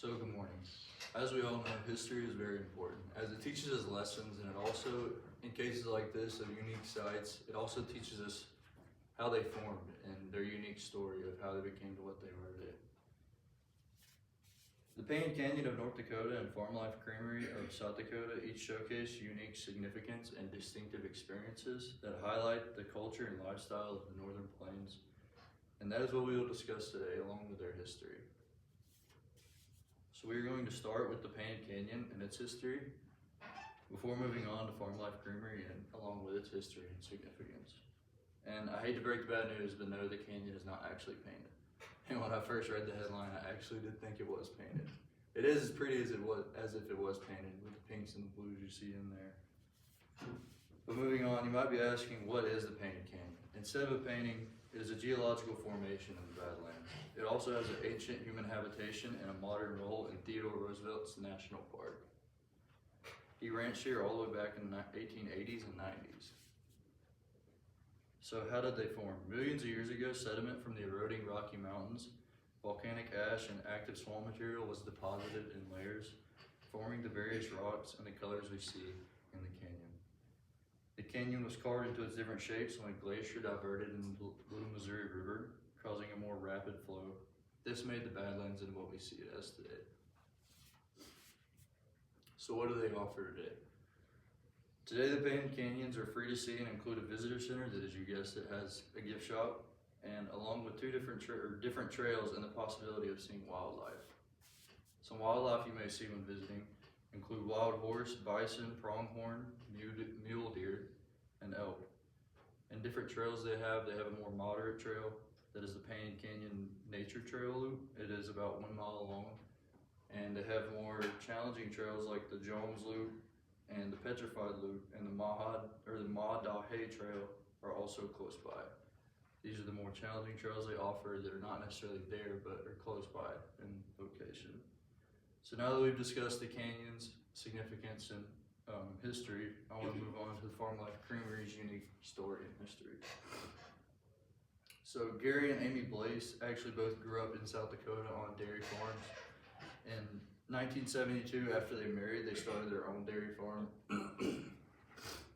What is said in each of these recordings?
So good morning. As we all know, history is very important as it teaches us lessons, and it also, in cases like this of unique sites, it also teaches us how they formed and their unique story of how they became to what they were today. The Payne Canyon of North Dakota and Farm Life Creamery of South Dakota each showcase unique significance and distinctive experiences that highlight the culture and lifestyle of the Northern Plains, and that is what we will discuss today along with their history. So we are going to start with the Payne Canyon and its history before moving on to Farm Life Creamery and along with its history and significance. And I hate to break the bad news, but no, the canyon is not actually painted. And when I first read the headline, I actually did think it was painted. It is as pretty as if it was painted with the pinks and the blues you see in there. But moving on, you might be asking, what is the Payne Canyon? Instead of a painting, it is a geological formation in the Badlands. It also has an ancient human habitation and a modern role in Theodore Roosevelt's National Park. He ranched here all the way back in the 1880s and 90s. So how did they form? Millions of years ago, sediment from the eroding Rocky Mountains, volcanic ash, and active swamp material was deposited in layers, forming the various rocks and the colors we see in the canyon. The canyon was carved into its different shapes when a glacier diverted into the Little Missouri River, causing a more rapid flow. This made the Badlands into what we see it as today. So what do they offer today? Today, the Payne Canyons are free to see and include a visitor center that, as you guessed it, has a gift shop, and along with two different trails and the possibility of seeing wildlife. Some wildlife you may see when visiting include wild horse, bison, pronghorn, mule deer, and elk. And different trails they have a more moderate trail that is the Payne Canyon Nature Trail Loop. It is about 1 mile long, and they have more challenging trails like the Jones Loop and the Petrified Loop, and the Maadahe Trail are also close by. These are the more challenging trails they offer that are not necessarily there, but are close by in location. So now that we've discussed the canyons, significance, and history, I want to move on to the Farm Life Creamery's unique story and history. So Gary and Amy Blaze actually both grew up in South Dakota on dairy farms. In 1972, after they married, they started their own dairy farm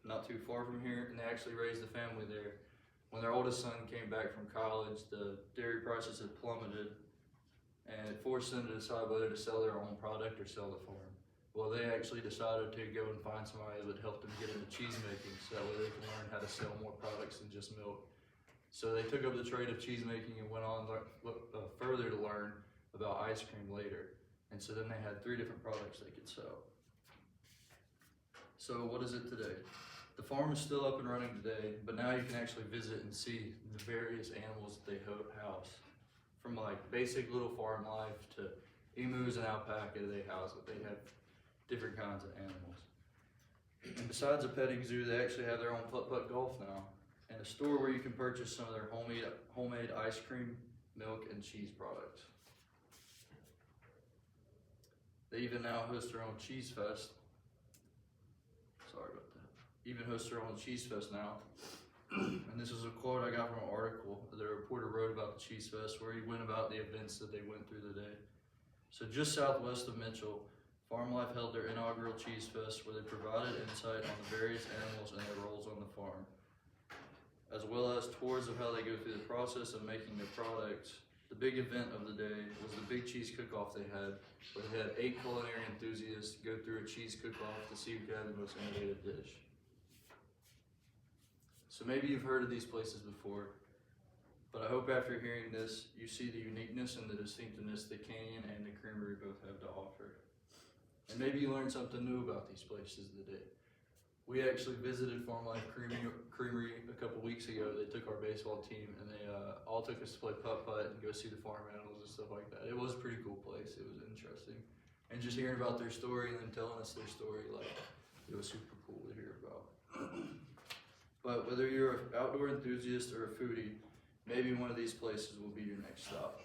not too far from here, and they actually raised the family there. When their oldest son came back from college, the dairy prices had plummeted, and it forced them to decide whether to sell their own product or sell the farm. Well, they actually decided to go and find somebody that would help them get into cheese making, so that way they can learn how to sell more products than just milk. So they took up the trade of cheese making and went on further to learn about ice cream later. And so then they had 3 different products they could sell. So what is it today? The farm is still up and running today, but now you can actually visit and see the various animals that they house. From like basic little farm life to emus and alpaca they house, but they have different kinds of animals. And besides a petting zoo, they actually have their own putt-putt golf now, and a store where you can purchase some of their homemade ice cream, milk, and cheese products. They even now host their own cheese fest. Sorry about that. Even host their own cheese fest now. And this is a quote I got from an article that a reporter wrote about the cheese fest, where he went about the events that they went through the day. So just southwest of Mitchell, Farm Life held their inaugural cheese fest, where they provided insight on the various animals and their roles on the farm, as well as tours of how they go through the process of making their products. The big event of the day was the big cheese cook-off they had, where they had 8 culinary enthusiasts go through a cheese cook-off to see who could have the most innovative dish. So maybe you've heard of these places before, but I hope after hearing this, you see the uniqueness and the distinctiveness the canyon and the creamery both have to offer. And maybe you learned something new about these places today. We actually visited Farm Life Creamery a couple weeks ago. They took our baseball team and they all took us to play putt-putt and go see the farm animals and stuff like that. It was a pretty cool place. It was interesting. And just hearing about their story and then telling us their story, like, it was super cool to hear about. But whether you're an outdoor enthusiast or a foodie, maybe one of these places will be your next stop.